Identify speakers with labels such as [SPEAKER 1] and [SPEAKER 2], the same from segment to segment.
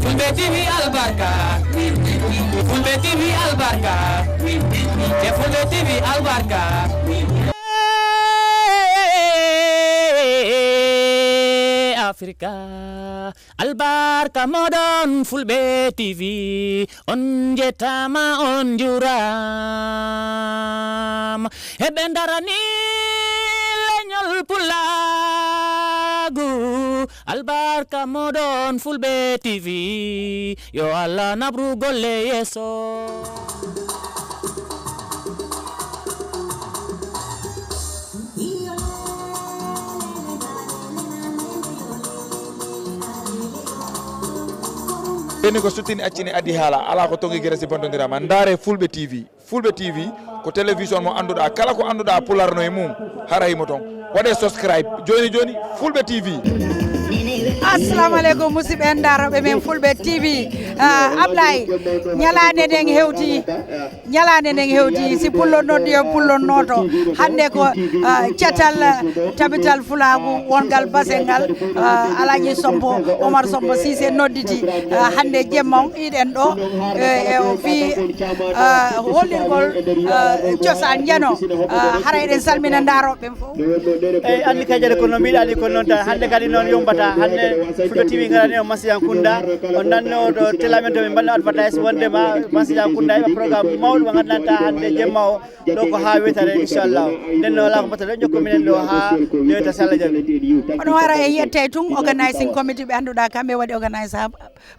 [SPEAKER 1] Fulbe TV albarka Fulbe TV albarka Fulbe TV albarka Africa albarka modon Fulbe TV on jetama on juram hebe darani leñol pulagu albarka modon Fulbe TV yo Allah nabru golle yeso
[SPEAKER 2] eni ko suttini accini adi haala ala ko tongi gere si bondodirama ndaare Fulbe TV ko télévision mo anduɗa kala ko anduɗa pularno e mum harayimo ton waɗe subscribe joni Fulbe TV.
[SPEAKER 3] assalamu aleykum musidɓe en daroɓe men Fulbe TV Ablaye ñalade nden hewti si pullo noddi o pullo noto hande ko cetal tabital fulagu wongal basengal alaji sompo Omar Sompo Cissé nodditi hande jemma iɗen ɗo e o fi hollirgol cosaan jano hara eɗen salmina daroɓe fof
[SPEAKER 4] eyyi andi kajade kono mbiɗani ko noon tan hande kadi noon yombata hande Fulbe TV garani o Masiyankunda on nanno to telamen to ɓe mbanno advertise wondema Masiyankunda heɓa programme mawɗo mo gandanta hande jemma o ɗo ko ha wetare inchallah nden no wala ko mbatta ɗo jokko minen ɗo ha lewta so Allah jaɓi
[SPEAKER 3] oɗon wara e yette tun organising committee ɓe annduɗa kamɓe waɗi organise ha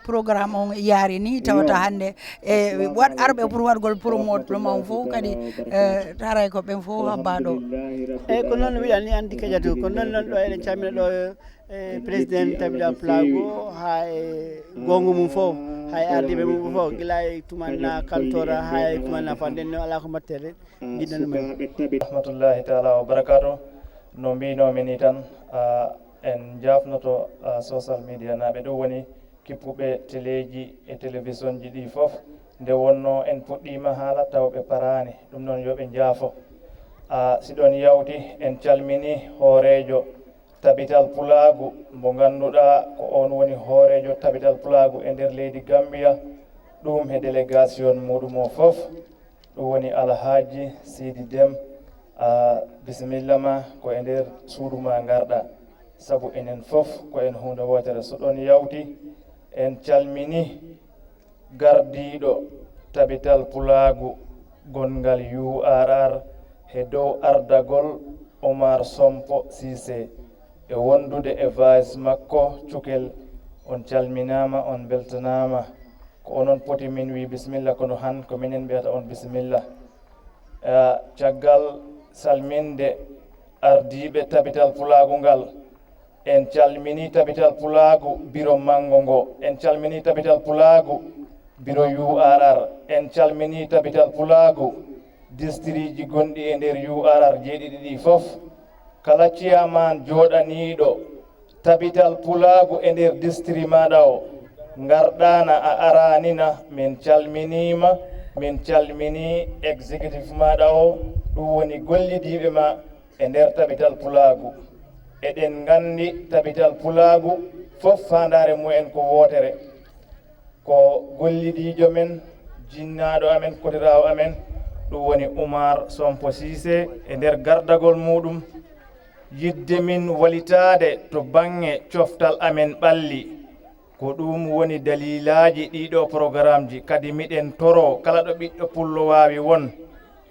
[SPEAKER 3] programme on yaari ni tawata hande e arɓe pour waɗgol promote ɗum on fof kadi haray ko ɓen fof habba ɗo
[SPEAKER 4] eyyi ko noon wiɗani ni andi kadiatu ko noon ɗo eɗen calmina ɗo président Tabila Plago ha e gongo mum fof hay ardiɓe mum fof gila e tumanna kantora ha e tumanna fanden no ala ko mbattere jiɗɗano men
[SPEAKER 5] rahmatullahi taala wa barakatuh no mbinomi ni tan en jafnoto social media naɓe ɗo woni kippuɓe téléji e télévision ji ɗi fof nde wonno en puɗɗima haala taw ɓe parani ɗum noon yoɓe jaafo siɗon yawti en calmini hoorejo tabital pulagu mo ganduɗa ko on woni hoorejo tabital pulagu e nder leydi Gambia ɗum he délégation muɗum o fof ɗum woni Alhaji Sidi Dem bisimilla ma ko e nder suudu ma garɗa saabu enen fof ko en hunde wotere so ɗon yawti en calmini gardiɗo tabital pulagu gongal URR he dow ardagol Omar Sompo Cissé e wondude e vice makko cukel on calminama on beltanama ko onon poti min wi bisimilla kono han ko minen mbiyata on bisimilla caggal salminde ardiɓe tabital pulagu ngal en calmini tabital pulagu biro mango ngo en calmini tabital pulagu biro URR en calmini tabital pulagu district ji gonɗi e nder URR jeeɗiɗi ɗi fof kala ciyaman joɗaniɗo tabital pulagu e nder district maɗa o garɗana a aranina min calminima min calmini exécutif maɗa o ɗum woni gollidiɓe ma e nder tabital pulagu eɗen gandi tabital pulagu fof fandare mumen ko wotere ko gollidijo men jinnaɗo amen kodirawo amen ɗum woni Omar Sompo Cissé e nder gardagol muɗum yidde min walitade to bange coftal amen ɓalli ko ɗum woni dalilaji ɗiɗo programme ji kadi miɗen toro kala ɗo ɓiɗɗo pullo wawi won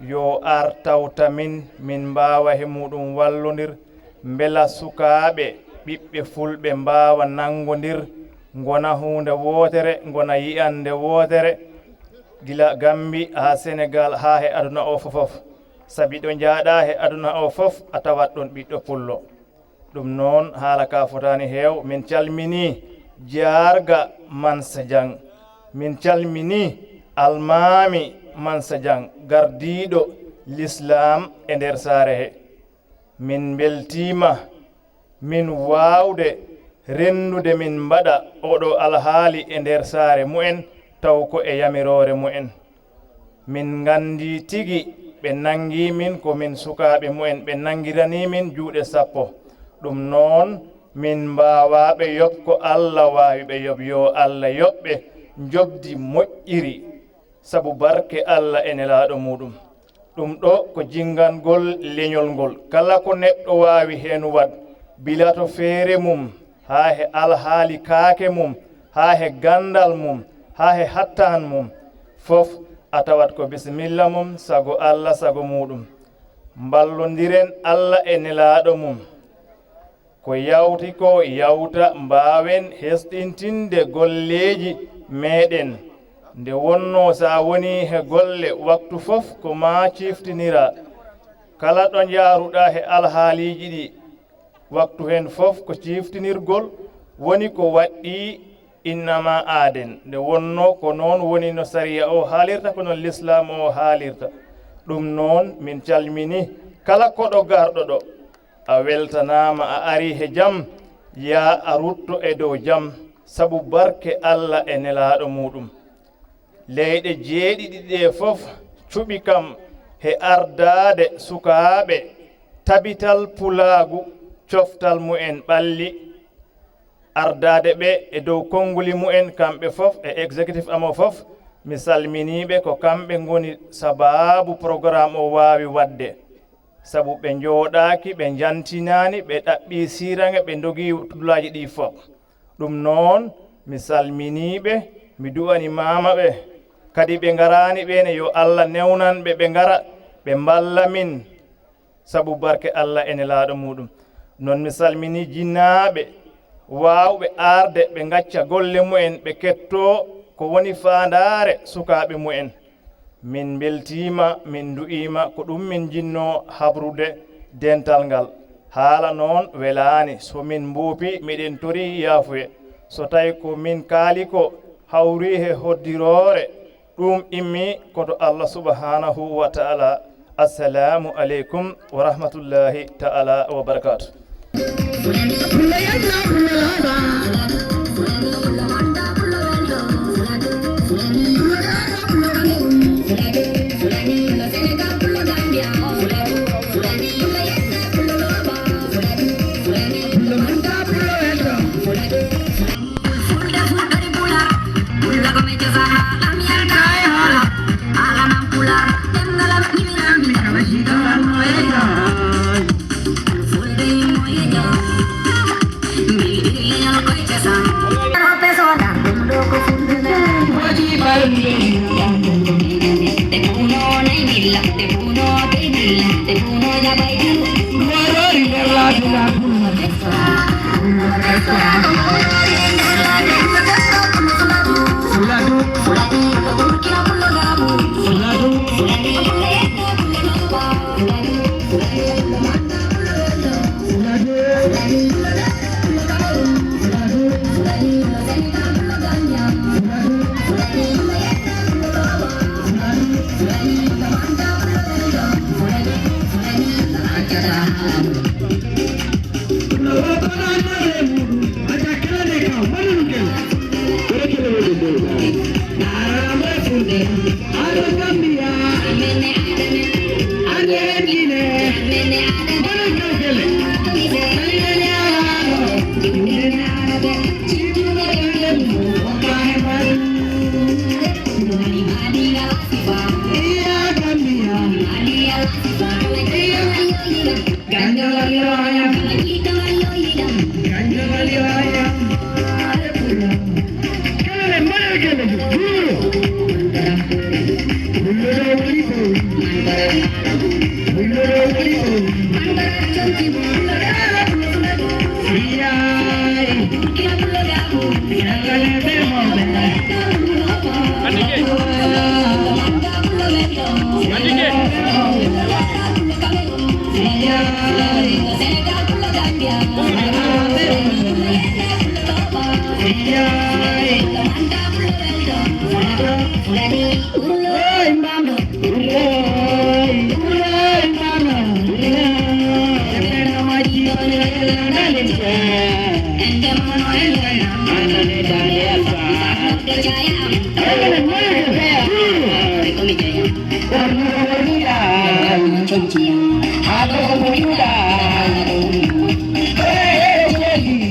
[SPEAKER 5] yo ar tawta min mbawa he muɗum wallodir beela sukaɓe ɓiɓɓe fulɓe mbawa nangodir gona hunde wotere gona yiyande wotere gila Gambi ha Sénégal ha he aduna o fof sabi ɗo jaaɗa he aduna o fof a tawat ɗon ɓiɗɗo pullo ɗum noon haala ka fotani heew min calmini jarga Mansa Diang min calmini almami Mansa Diang gardiɗo l'islam e nder saare he min beltima min wawde rendude min mbaɗa oɗo alhaali e nder saare mu'en taw ko e yamirore mu'en min gandi tigi ɓe nangi min ko min sukaɓe mu'en ɓe nangirani min juuɗe sappo ɗum noon min mbawaɓe yoɓko Allah wawi ɓe yoɓ yo Allah yoɓɓe jobdi moƴƴiri sabu barke Allah e nelaɗo muɗum ɗum ɗo ko jingangol leñol ngol kala ko neɗɗo wawi hen wad bila to feere mum ha he alhaali kaake mum ha he gandal mum ha he hattan mum fof a tawat ko bisimilla mum sago Allah sago muɗum mballodiren Allah e nelaɗo mum ko yawti ko yawta mbawen hesɗintinde golleji meɗen nde wonno sa woni he golle waktu fof ko ma ciftinira kala ɗo jaaruɗa he alhaaliji ɗi waktu hen fof ko ciftinirgol woni ko waɗɗi innama aaden nde wonno ko noon woni no sariya o haalirta ko noon l'islam o haalirta ɗum noon min calmini kala koɗo garɗo ɗo a weltanama a ari he jam ya a rutto e dow jam sabu barke Allah e nelaɗo muɗum leyɗe jeeɗiɗi ɗe fof cuɓi kam he ardade sukaɓe tabital pulaagu coftal mu'en ɓalli ardade ɓe e dow konnguli mu'en kamɓe fof e exécutif amo fof mi salminiɓe ko kamɓe ngoni sababu programme o wawi wadde sabu ɓe jooɗaki ɓe jantinani ɓe ɗaɓɓi sirange ɓe dogi tudulaji ɗi fof ɗum noon mi salminiɓe mi du'ani mama ɓe kadi ɓe garani ɓene yo Allah newnanɓe ɓe ngara ɓe mballa min sabu barke Allah ene laaɗo muɗum non mi salmini jinnaɓe wawɓe arde ɓe gacca golle mu'en ɓe ketto ko woni fandare sukaɓe mu'en min beltima min du'ima ko ɗum min jinno habrude dental ngal haala noon welani so min mbuupi miɗen tori yaafuye so tawi ko min kaali ko hawri he hoddirore ɗum immi koto Allah subhanahu wa ta'ala assalamu aleykum wa rahmatullahi ta'ala wa barakatuh
[SPEAKER 6] Hey,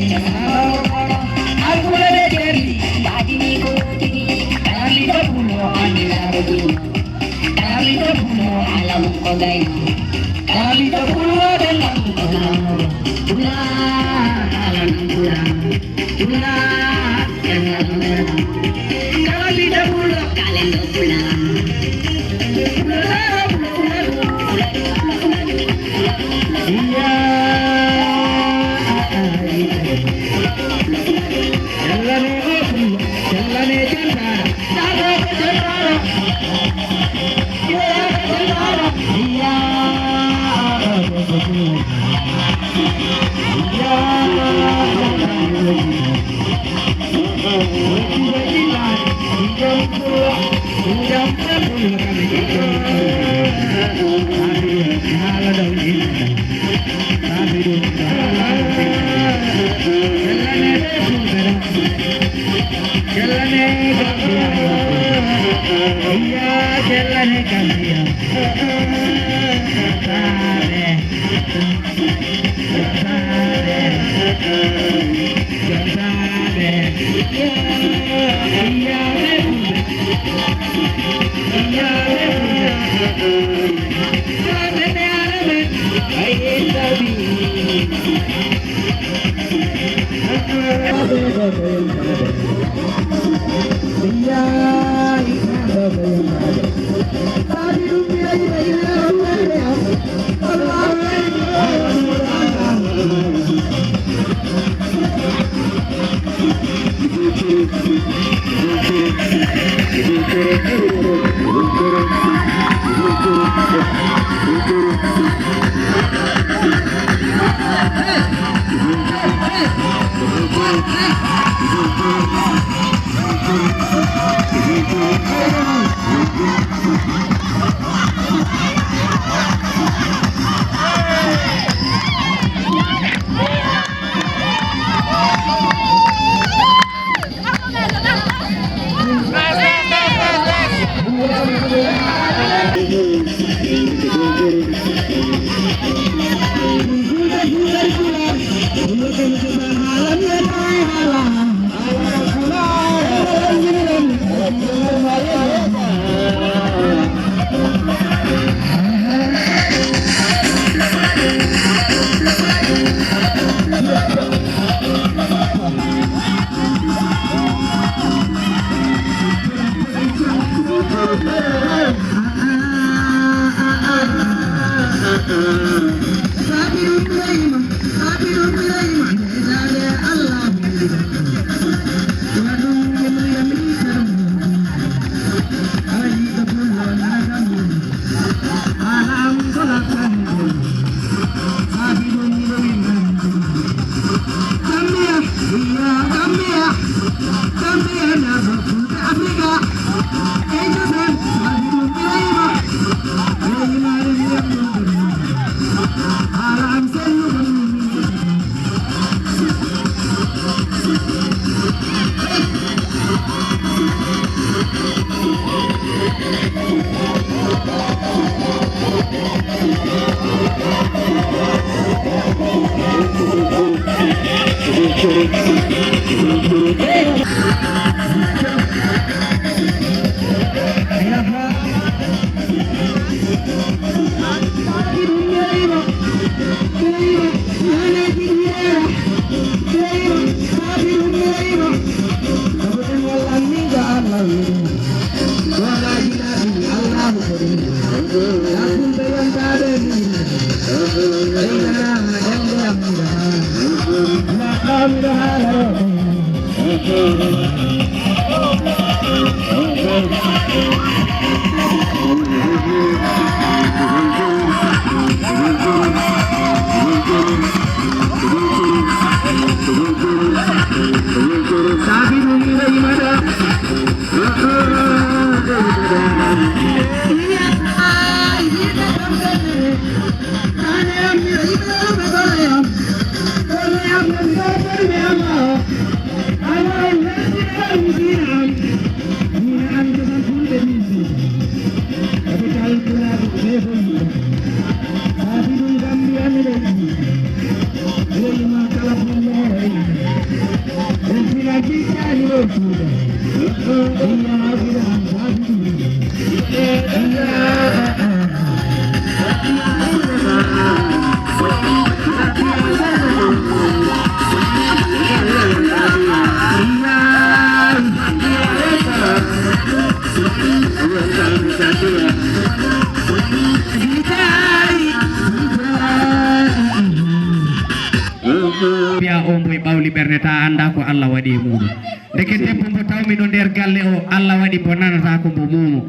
[SPEAKER 6] biya o mboy ɓawli ɓernde ta anda ko Allah waɗi e muɗum deke debbo mbo tawmi ɗo nder galle o Allah waɗi mbo nanata ko mbo mumo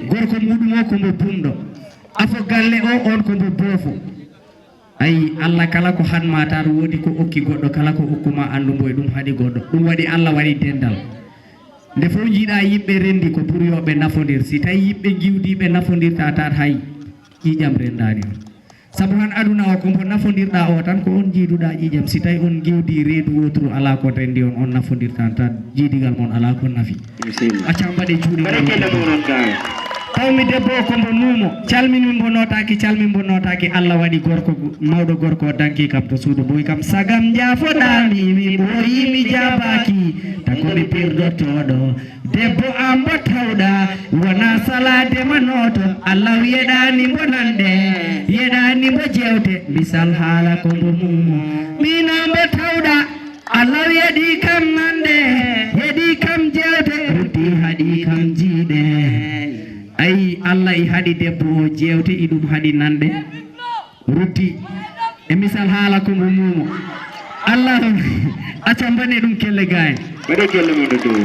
[SPEAKER 6] gorko muɗum o ko mbo bumɗo afo galle o on ko mbo boofo ayi Allah kala ko hanma tan wodi ko okki goɗɗo kala ko okkuma andu mboy ɗum haɗi goɗɗo ɗum waɗi Allah waɗi dendal nde fof jiiɗa yimɓe rendi ko pour yoɓe nafodir si tawi yimɓe giwdiɓe nafodirta tan hay ƴiƴam rendani on sabu han aduna o ko mbo nafodirɗa o tan ko on jiiduɗa ƴiƴam si tawi on giwdi reedu wotru ala ko rendi on nafodirta tan jiidigal mon ala ko nafi acca mbaɗe juuɗe tawmi debbo o ko mbo nuumo calmini mbo notaki Allah waɗi gorko mawɗo gorko o danki kam to suudu boy kam sagam jaafoɗami mi ɓooyi mi jabaki takomi pirdotoɗo debbo am mbo tawɗa wona salade manoto Allah yeɗani mbo nande yeɗani mbo jewte misal haala ko mbo mumo mina mbo tawɗa Allah yeɗi kam nande yeɗi kam jewte rutti haɗi kam jiiɗe ayi Allah i haɗi debbo o jewte i ɗum haɗi nande rutti e misal haala ko mbo mumo Allah acca mbane ɗum kelle ga en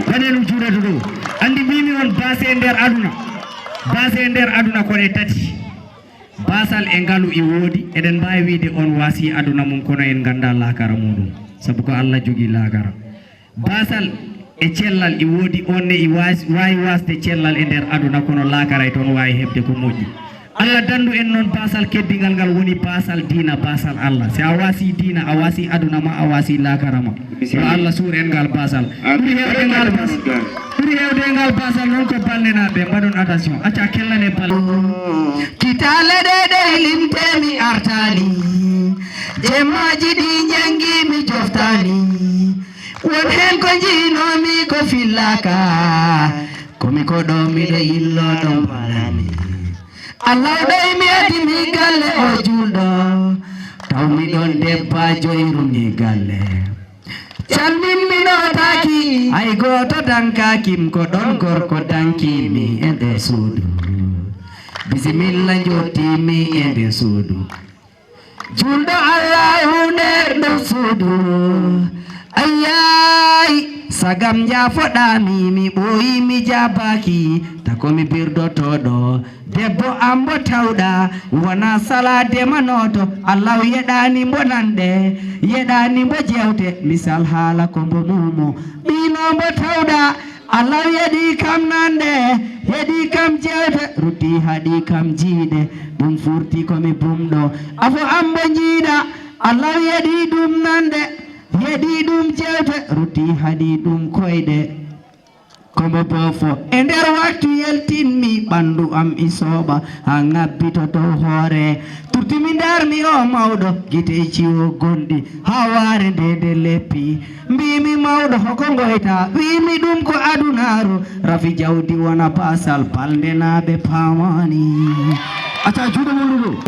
[SPEAKER 6] waɗe ɗum juuɗe to ɗo andi mbimi on base e nder aduna koɗe tati basal e ngalu i woodi eɗen mbawi wiide on wasi aduna mum kono en ganda lakara muɗum sabu ko Allah jogui lakara basal e cellal i woodi on ne i wawi wasde cellal e nder aduna kono lakara e toon wawi hebde ko moƴƴi Allah dandu en noon basal keddigal ngal woni basal dina basal Allah si a wasi dina a wasi aduna ma a wasi lakara ma yo Allah suur en ngal basal ɓuri hewde ngal basal noon ko ballenaɓe mbaɗon attention acca kellane bal kitale ɗeɗe limtemi artani jemmaji ɗi jangimi joftani won hen ko jinomi ko fillaka komi ko ɗo miɗo yillo ɗon balami Allah ɗoy mi adimi galle o julɗo tawmi ɗon debbajo irumi galle calminmi notaki hay goto dankakim ko ɗon gorko dankimi e nder suudu bisimilla jottimi e nder suudu julɗo Allahu nder nder suudu ayay sagam jafoɗami mi ɓooyi mi jabaki takomi birdotoɗo debbo am mbo tawɗa wona salade manoto Allah yeɗani mbo nande yeɗani mbo jewte misal haala ko mbo mumo ɓino mbo tawɗa Allah yeɗi kam nande yeɗi kam jewte rutti haɗi kam jiiɗe ɗum furti komi bumɗo afo am mbo jiiɗa Allah yeɗi ɗum nande yeɗi ɗum jewte rutti haɗi ɗum koyɗe komo bofo e nder waktu yeltinmi ɓandu am isoɓa ha ngabbito dow hoore turtimi darmi o mawɗo guite ciwo gonɗi ha waare nde leppi mbimi mawɗo hoko goyta wimi ɗum ko adunaru rafi jawdi wona basal baldenaɓe pamani acca juuɗe mon ɗuɗo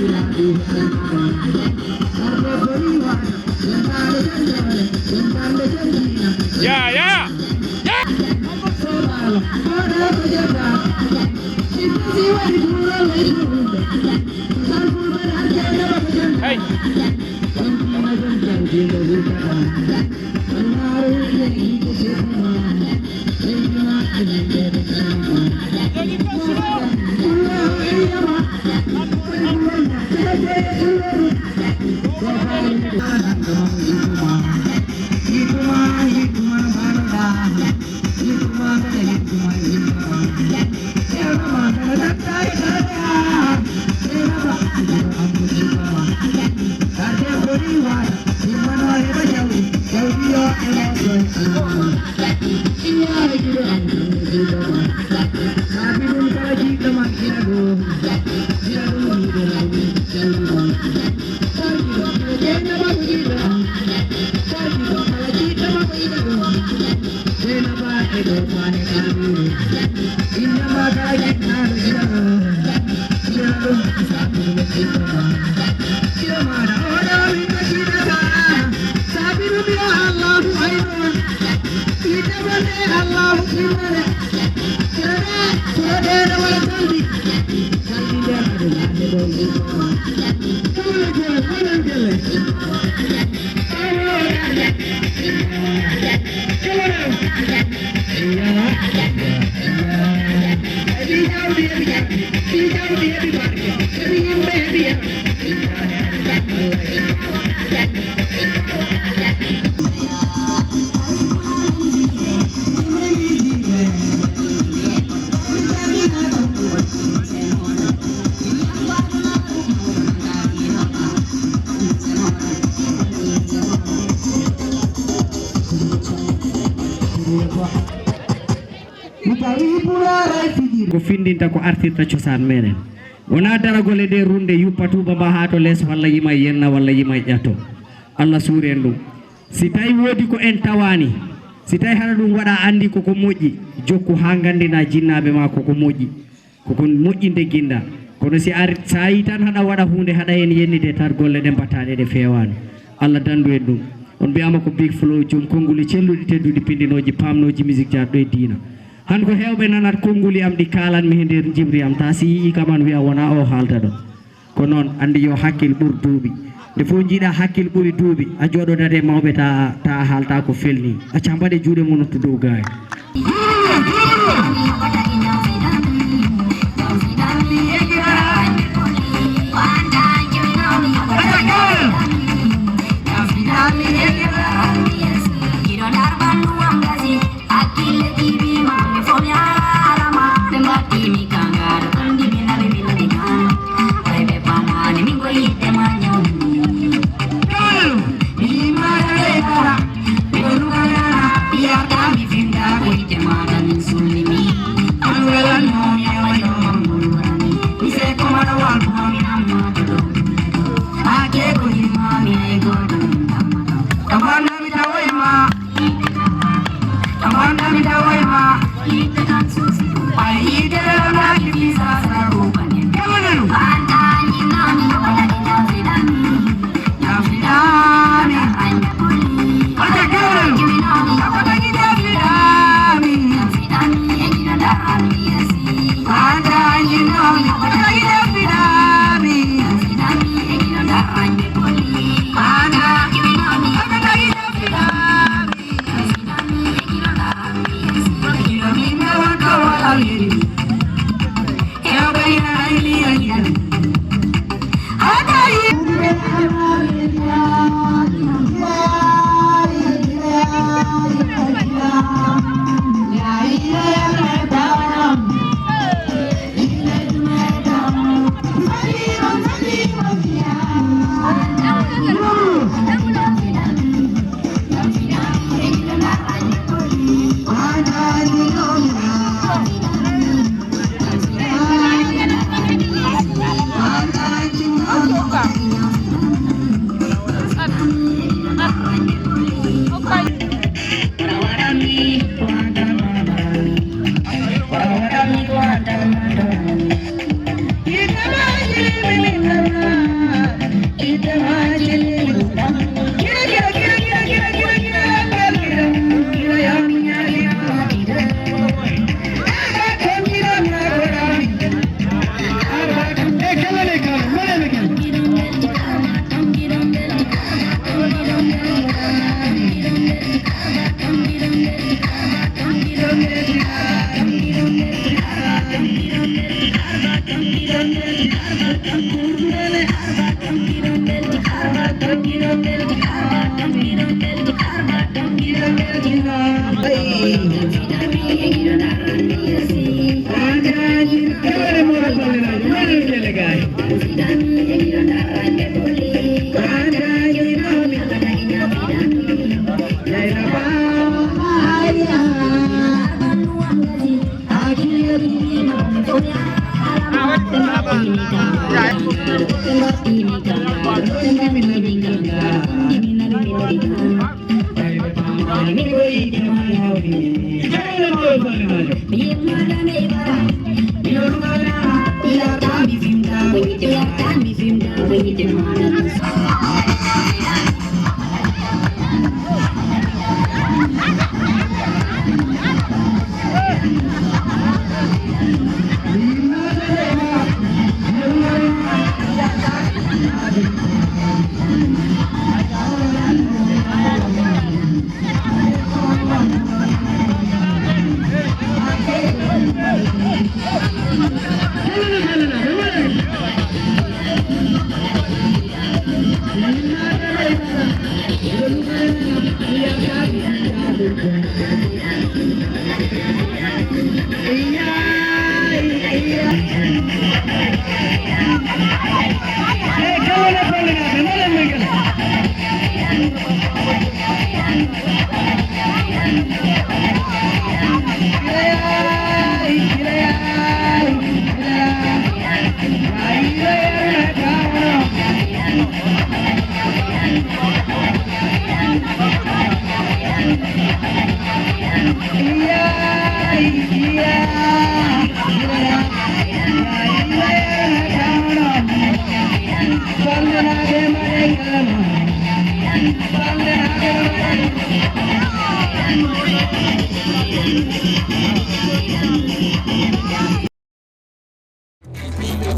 [SPEAKER 6] Thank you.
[SPEAKER 1] Yeah, yeah. Hey.
[SPEAKER 6] ko findinta ko artirta cosaan menen wona daragole de runde yuppatuba ba ha to les walla yima yenna walla yima ƴatto Allah suuren ɗum si tawi wodi ko en tawani si tawi hara ɗum waɗa andi koko moƴƴi jokku ha gandina jinnaɓe ma koko moƴƴi koko moƴƴinde guinda kono si ar sa yi tan haɗa waɗa hunde haɗa hen yennide tar golle ɗe mbattaɗe ɗe fewani Allah dandu en ɗum on mbiyama ko Big Flow joom konnguli celluɗi tedduɗi pindinoji pamnoji musique jarɗo e diina han ko hewɓe nanat konnguli am ɗi kalanmi he nder jibri am ta si yii kam an wiya wona o haalta ɗo ko noon andi yo hakkil ɓuur duuɓi nde fof jiiɗa hakkil ɓuuri duuɓi a jooɗodade mawɓe ta a haalta ko felni acca mbaɗe juuɗe mon to dow gaay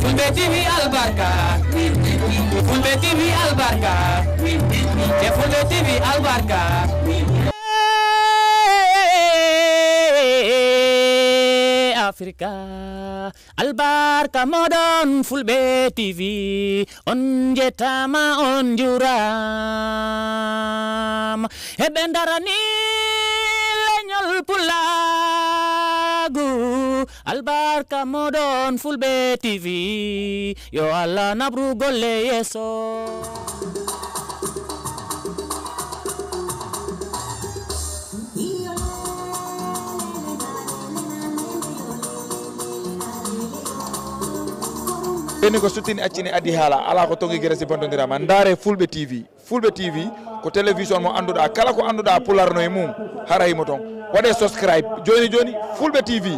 [SPEAKER 1] Fulbe TV Albarka, Fulbe TV Albarka, Fulbe TV Albarka. Africa Albarka modon Fulbe TV on jetama on juram hebendarani leñol pulagu Albarka modon Fulbe TV yo Allah nabru golle yeso.
[SPEAKER 2] ɓeni ko suttini accini addi haala ala ko tongi gueɗe si bontodirama ndaare Fulbe TV Fulbe TV ko télévision mo annduɗa kala ko annduɗa pularno e mum hara himo ton waɗe subscribe joni joni Fulbe TV